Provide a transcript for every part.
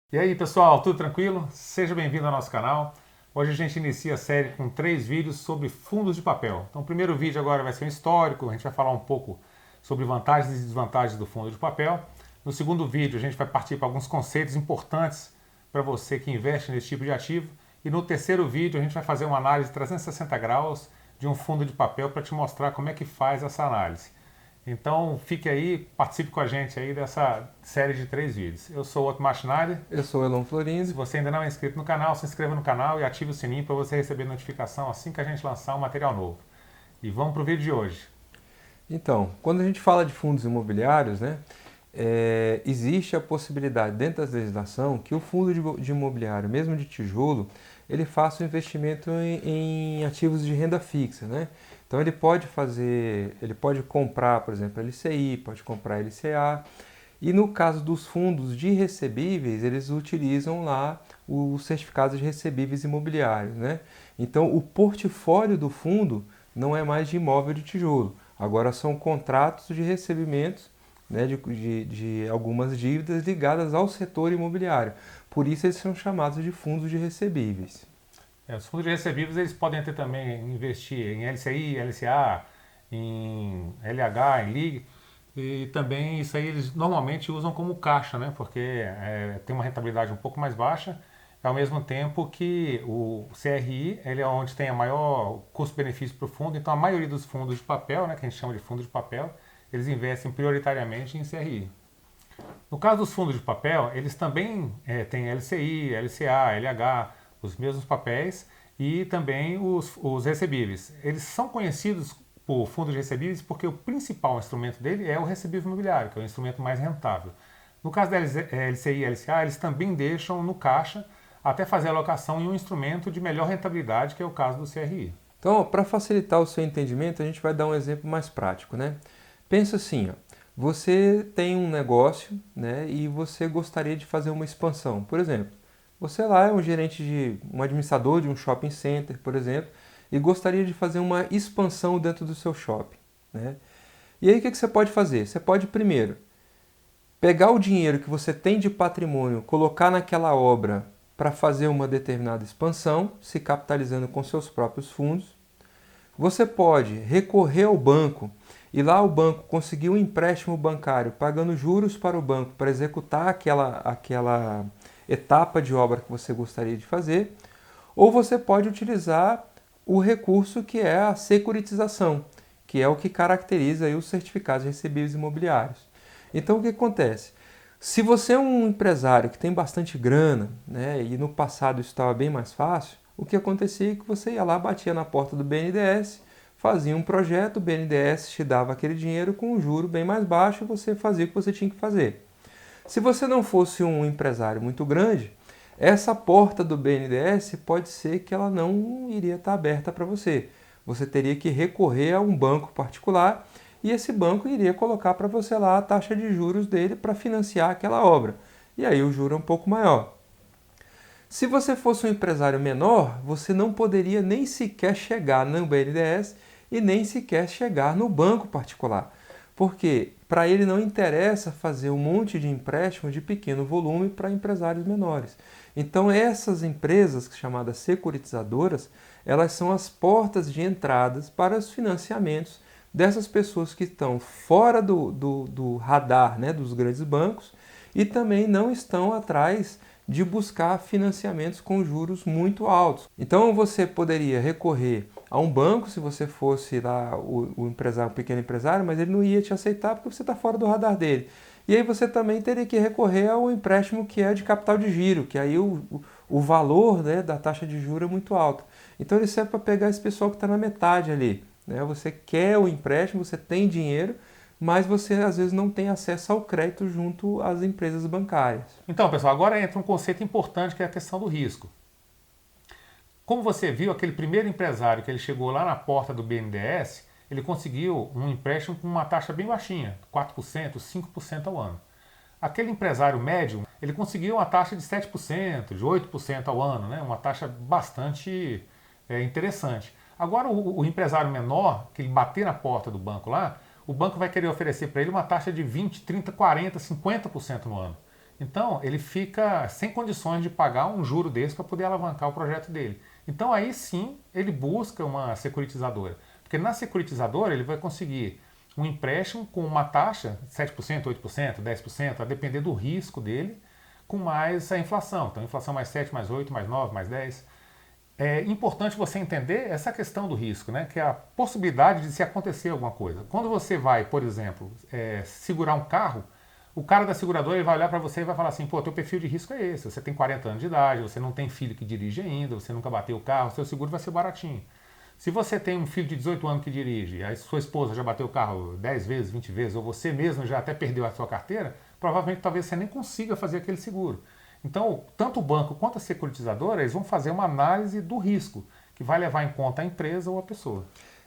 E aí pessoal, tudo tranquilo? Seja bem-vindo ao nosso canal. Hoje a gente inicia a série com 3 vídeos sobre fundos de papel. Então o primeiro vídeo agora vai ser um histórico, a gente vai falar um pouco sobre vantagens e desvantagens do fundo de papel. No segundo vídeo a gente vai partir para alguns conceitos importantes para você que investe nesse tipo de ativo. E no terceiro vídeo a gente vai fazer uma análise 360 graus de um fundo de papel para te mostrar como é que faz essa análise. Então fique aí, participe com a gente aí dessa série de 3 vídeos. Eu sou o Otmar Schneider. Eu sou o Elon Se Florindo. você ainda não é inscrito no canal, se inscreva no canal e ative o sininho para você receber notificação assim que a gente lançar um material novo. E vamos para o vídeo de hoje. Então, quando a gente fala de fundos imobiliários, né, existe a possibilidade dentro da legislação que o fundo de imobiliário, mesmo de tijolo, ele faça um investimento em ativos de renda fixa, né? Então ele pode comprar, por exemplo, LCI, pode comprar LCA. E no caso dos fundos de recebíveis, eles utilizam lá os certificados de recebíveis imobiliários, né? Então, o portfólio do fundo não é mais de imóvel de tijolo, agora são contratos de recebimentos, né, de algumas dívidas ligadas ao setor imobiliário. Por isso, eles são chamados de fundos de recebíveis. Os fundos de recebíveis eles podem ter também investir em LCI, LCA, em LH, em LIG. E também isso aí eles normalmente usam como caixa, né? Porque tem uma rentabilidade um pouco mais baixa, ao mesmo tempo que o CRI ele é onde tem a maior custo-benefício para o fundo. Então a maioria dos fundos de papel, né, que a gente chama de fundo de papel, eles investem prioritariamente em CRI. No caso dos fundos de papel, eles também têm LCI, LCA, LH, os mesmos papéis e também os recebíveis. Eles são conhecidos por fundos de recebíveis porque o principal instrumento dele é o recebível imobiliário, que é o instrumento mais rentável. No caso da LCI e LCA, eles também deixam no caixa até fazer a alocação em um instrumento de melhor rentabilidade, que é o caso do CRI. Então, para facilitar o seu entendimento, a gente vai dar um exemplo mais prático, né? Pensa assim, ó, você tem um negócio, né, e você gostaria de fazer uma expansão. Por exemplo, você lá é um um administrador de um shopping center, por exemplo, e gostaria de fazer uma expansão dentro do seu shopping, né? E aí o que você pode fazer? Você pode primeiro pegar o dinheiro que você tem de patrimônio, colocar naquela obra para fazer uma determinada expansão, se capitalizando com seus próprios fundos. Você pode recorrer ao banco e lá o banco conseguir um empréstimo bancário pagando juros para o banco para executar aquela etapa de obra que você gostaria de fazer. Ou você pode utilizar o recurso que é a securitização, que é o que caracteriza aí os certificados recebíveis imobiliários. Então o que acontece? Se você é um empresário que tem bastante grana, né, e no passado isso estava bem mais fácil, o que acontecia é que você ia lá, batia na porta do BNDES, fazia um projeto, o BNDES te dava aquele dinheiro com um juro bem mais baixo e você fazia o que você tinha que fazer. Se você não fosse um empresário muito grande, essa porta do BNDES pode ser que ela não iria estar aberta para você. Você teria que recorrer a um banco particular e esse banco iria colocar para você lá a taxa de juros dele para financiar aquela obra. E aí o juro é um pouco maior. Se você fosse um empresário menor, você não poderia nem sequer chegar no BNDES e nem sequer chegar no banco particular. Porque para ele não interessa fazer um monte de empréstimo de pequeno volume para empresários menores. Então essas empresas, chamadas securitizadoras, elas são as portas de entradas para os financiamentos dessas pessoas que estão fora do radar, né, dos grandes bancos e também não estão atrás de buscar financiamentos com juros muito altos. Então você poderia recorrer a um banco se você fosse lá o empresário, o pequeno empresário, mas ele não ia te aceitar porque você está fora do radar dele. E aí você também teria que recorrer ao empréstimo que é de capital de giro, que aí o valor, né, da taxa de juros é muito alto. Então ele serve para pegar esse pessoal que está na metade ali, né? Você quer o empréstimo, você tem dinheiro, mas você às vezes não tem acesso ao crédito junto às empresas bancárias. Então, pessoal, agora entra um conceito importante que é a questão do risco. Como você viu, aquele primeiro empresário que ele chegou lá na porta do BNDES, ele conseguiu um empréstimo com uma taxa bem baixinha, 4%, 5% ao ano. Aquele empresário médio, ele conseguiu uma taxa de 7%, de 8% ao ano, né? Uma taxa bastante interessante. Agora, o empresário menor, que ele bater na porta do banco lá, o banco vai querer oferecer para ele uma taxa de 20, 30, 40, 50% no ano. Então, ele fica sem condições de pagar um juro desse para poder alavancar o projeto dele. Então, aí sim, ele busca uma securitizadora. Porque na securitizadora ele vai conseguir um empréstimo com uma taxa de 7%, 8%, 10%, a depender do risco dele, com mais a inflação. Então, inflação mais 7, mais 8, mais 9, mais 10. É importante você entender essa questão do risco, né? Que é a possibilidade de se acontecer alguma coisa. Quando você vai, por exemplo, segurar um carro, o cara da seguradora ele vai olhar para você e vai falar assim, pô, teu perfil de risco é esse, você tem 40 anos de idade, você não tem filho que dirige ainda, você nunca bateu o carro, seu seguro vai ser baratinho. Se você tem um filho de 18 anos que dirige, a sua esposa já bateu o carro 10 vezes, 20 vezes, ou você mesmo já até perdeu a sua carteira, provavelmente talvez você nem consiga fazer aquele seguro. Então, tanto o banco quanto a securitizadora, eles vão fazer uma análise do risco, que vai levar em conta a empresa ou a pessoa.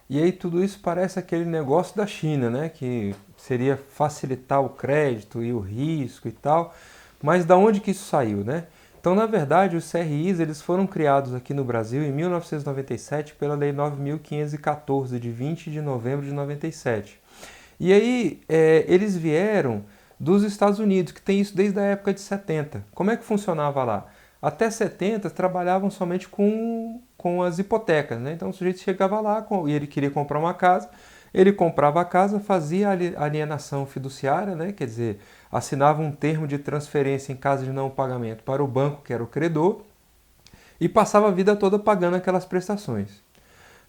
E aí tudo isso parece aquele negócio da China, né? Que seria facilitar o crédito e o risco e tal. Mas da onde que isso saiu, né? Então, na verdade, os CRIs eles foram criados aqui no Brasil em 1997 pela Lei 9.514, de 20 de novembro de 97. E aí eles vieram dos Estados Unidos, que tem isso desde a época de 70. Como é que funcionava lá? Até 70 trabalhavam somente com as hipotecas, né? Então o sujeito chegava lá e ele queria comprar uma casa, ele comprava a casa, fazia a alienação fiduciária, né? Quer dizer, assinava um termo de transferência em caso de não pagamento para o banco, que era o credor, e passava a vida toda pagando aquelas prestações.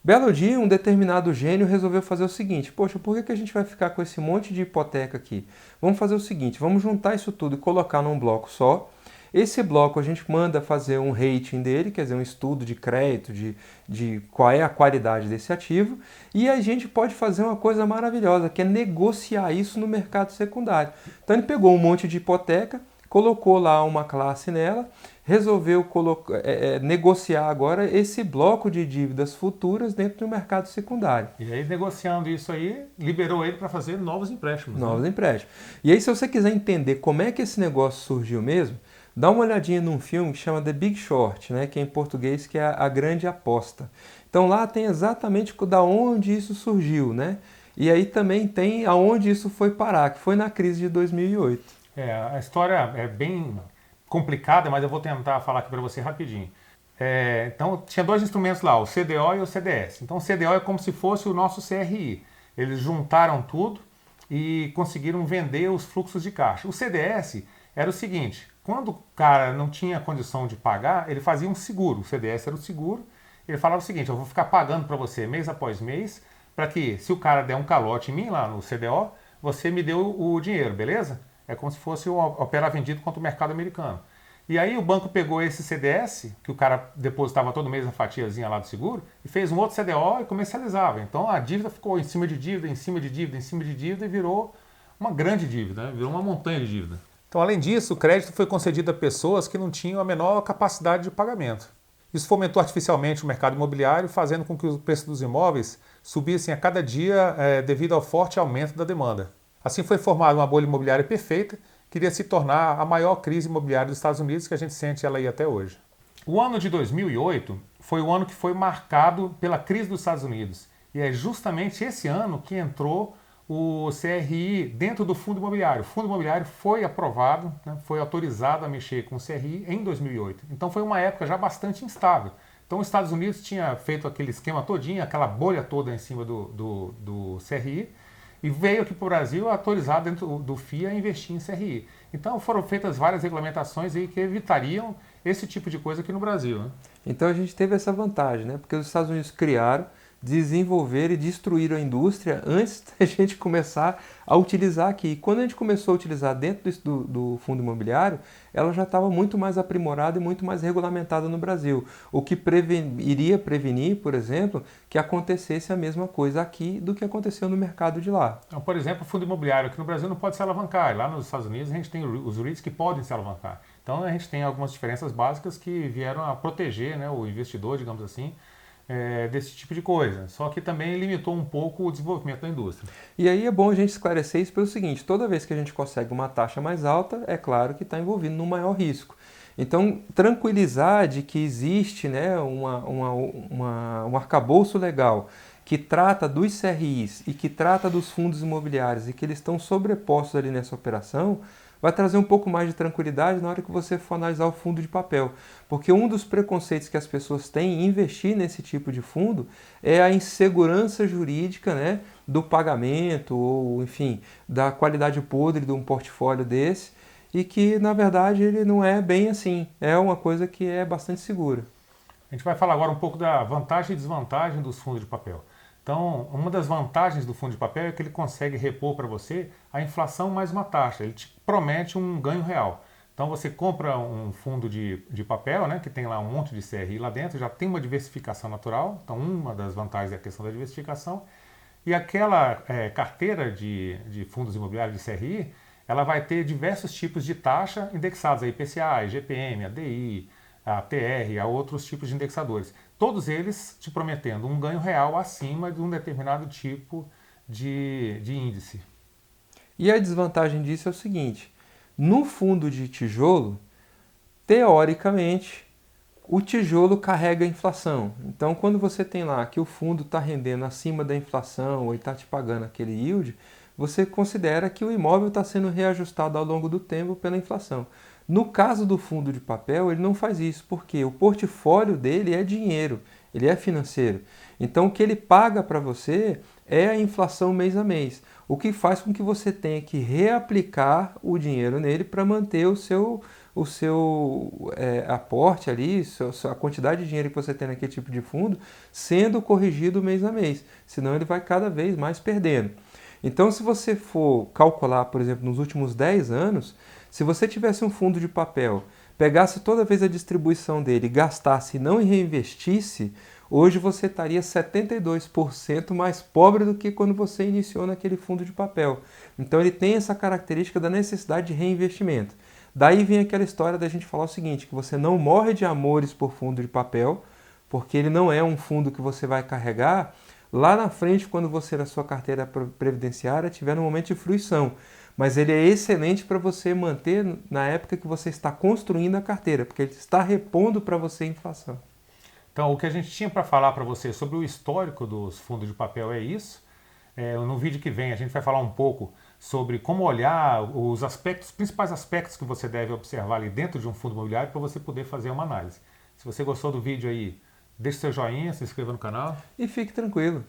Belo dia, um determinado gênio resolveu fazer o seguinte, poxa, por que a gente vai ficar com esse monte de hipoteca aqui? Vamos fazer o seguinte, vamos juntar isso tudo e colocar num bloco só. Esse bloco a gente manda fazer um rating dele, quer dizer, um estudo de crédito, de qual é a qualidade desse ativo, e a gente pode fazer uma coisa maravilhosa, que é negociar isso no mercado secundário. Então ele pegou um monte de hipoteca, colocou lá uma classe nela, resolveu negociar agora esse bloco de dívidas futuras dentro do mercado secundário. E aí, negociando isso aí, liberou ele para fazer novos empréstimos. Novos empréstimos. E aí, se você quiser entender como é que esse negócio surgiu mesmo, dá uma olhadinha num filme que chama The Big Short, né, que é em português, que é A Grande Aposta. Então lá tem exatamente da onde isso surgiu, né? E aí também tem aonde isso foi parar, que foi na crise de 2008. A história é bem complicada, mas eu vou tentar falar aqui para você rapidinho. Então, tinha dois instrumentos lá, o CDO e o CDS. Então, o CDO é como se fosse o nosso CRI. Eles juntaram tudo e conseguiram vender os fluxos de caixa. O CDS era o seguinte, quando o cara não tinha condição de pagar, ele fazia um seguro. O CDS era o seguro. Ele falava o seguinte, eu vou ficar pagando para você mês após mês, para que, se o cara der um calote em mim lá no CDO, você me deu o dinheiro, beleza? É como se fosse operar vendido contra o mercado americano. E aí o banco pegou esse CDS, que o cara depositava todo mês a fatiazinha lá do seguro, e fez um outro CDO e comercializava. Então a dívida ficou em cima de dívida, em cima de dívida, em cima de dívida e virou uma grande dívida, né? Virou uma montanha de dívida. Então, além disso, o crédito foi concedido a pessoas que não tinham a menor capacidade de pagamento. Isso fomentou artificialmente o mercado imobiliário, fazendo com que o preço dos imóveis subissem a cada dia devido ao forte aumento da demanda. Assim foi formada uma bolha imobiliária perfeita, que iria se tornar a maior crise imobiliária dos Estados Unidos, que a gente sente ela aí até hoje. O ano de 2008 foi o ano que foi marcado pela crise dos Estados Unidos. E é justamente esse ano que entrou o CRI dentro do fundo imobiliário. O fundo imobiliário foi aprovado, né, foi autorizado a mexer com o CRI em 2008. Então foi uma época já bastante instável. Então os Estados Unidos tinha feito aquele esquema todinho, aquela bolha toda em cima do CRI, e veio aqui para o Brasil autorizado dentro do FIA a investir em CRI. Então foram feitas várias regulamentações aí que evitariam esse tipo de coisa aqui no Brasil, né? Então a gente teve essa vantagem, né? Porque os Estados Unidos criaram, desenvolveram e destruíram a indústria antes da gente começar a utilizar aqui. E quando a gente começou a utilizar dentro do fundo imobiliário, ela já estava muito mais aprimorada e muito mais regulamentada no Brasil. O que iria prevenir, por exemplo, que acontecesse a mesma coisa aqui do que aconteceu no mercado de lá. Então, por exemplo, o fundo imobiliário aqui no Brasil não pode se alavancar. Lá nos Estados Unidos a gente tem os REITs que podem se alavancar. Então a gente tem algumas diferenças básicas que vieram a proteger, né, o investidor, digamos assim, desse tipo de coisa. Só que também limitou um pouco o desenvolvimento da indústria. E aí é bom a gente esclarecer isso pelo seguinte, toda vez que a gente consegue uma taxa mais alta, é claro que está envolvido num maior risco. Então, tranquilizar de que existe, né, um arcabouço legal que trata dos CRIs e que trata dos fundos imobiliários e que eles estão sobrepostos ali nessa operação, vai trazer um pouco mais de tranquilidade na hora que você for analisar o fundo de papel. Porque um dos preconceitos que as pessoas têm em investir nesse tipo de fundo é a insegurança jurídica, né, do pagamento ou, enfim, da qualidade podre de um portfólio desse e que, na verdade, ele não é bem assim. É uma coisa que é bastante segura. A gente vai falar agora um pouco da vantagem e desvantagem dos fundos de papel. Então, uma das vantagens do fundo de papel é que ele consegue repor para você a inflação mais uma taxa. Ele te promete um ganho real. Então, você compra um fundo de papel, né, que tem lá um monte de CRI lá dentro, já tem uma diversificação natural. Então, uma das vantagens é a questão da diversificação. E aquela carteira de fundos imobiliários de CRI, ela vai ter diversos tipos de taxa indexados a IPCA, IGPM, a DI, a TR, a outros tipos de indexadores. Todos eles te prometendo um ganho real acima de um determinado tipo de índice. E a desvantagem disso é o seguinte: no fundo de tijolo, teoricamente, o tijolo carrega a inflação. Então, quando você tem lá que o fundo está rendendo acima da inflação ou está te pagando aquele yield, você considera que o imóvel está sendo reajustado ao longo do tempo pela inflação. No caso do fundo de papel, ele não faz isso, porque o portfólio dele é dinheiro, ele é financeiro. Então, o que ele paga para você é a inflação mês a mês, o que faz com que você tenha que reaplicar o dinheiro nele para manter o seu aporte ali, a quantidade de dinheiro que você tem naquele tipo de fundo, sendo corrigido mês a mês, senão ele vai cada vez mais perdendo. Então, se você for calcular, por exemplo, nos últimos 10 anos, se você tivesse um fundo de papel, pegasse toda vez a distribuição dele, gastasse e não reinvestisse, hoje você estaria 72% mais pobre do que quando você iniciou naquele fundo de papel. Então ele tem essa característica da necessidade de reinvestimento. Daí vem aquela história da gente falar o seguinte, que você não morre de amores por fundo de papel, porque ele não é um fundo que você vai carregar lá na frente quando você na sua carteira previdenciária tiver no momento de fruição. Mas ele é excelente para você manter na época que você está construindo a carteira, porque ele está repondo para você a inflação. Então, o que a gente tinha para falar para você sobre o histórico dos fundos de papel é isso. No vídeo que vem a gente vai falar um pouco sobre como olhar os principais aspectos que você deve observar ali dentro de um fundo imobiliário para você poder fazer uma análise. Se você gostou do vídeo aí, deixe seu joinha, se inscreva no canal. E fique tranquilo.